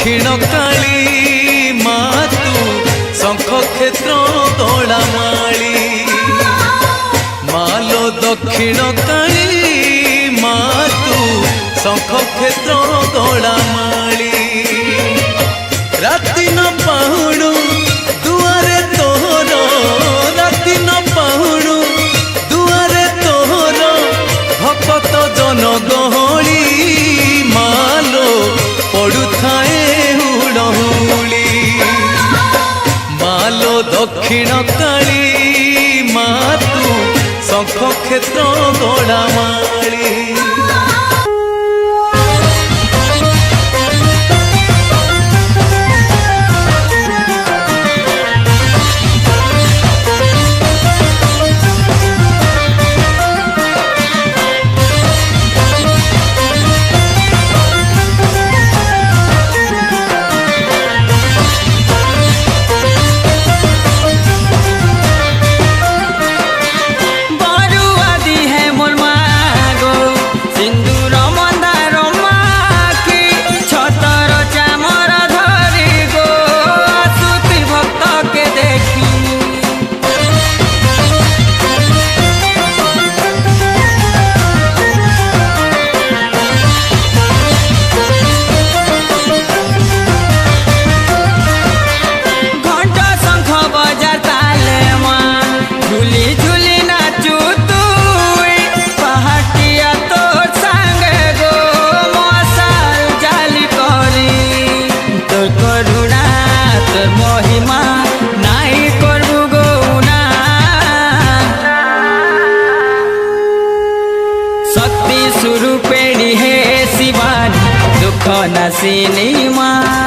दक्षिण काली मातु शंख क्षेत्र तोड़ामाली मालो दक्षिण काली मातु शंख क्षेत्र तोड़ामाली राति न पाहुणु दुआरे तोहर राति न पाहुणु दुआरे तोहर भक्त जन गहली मालो पड़ुथाए हुड़हुली मालो दक्षिण काली मातु शंख क्षेत्र तोड़ामाली शक्ति स्वरूपिणी है शिवानी दुख नाशिनी माँ।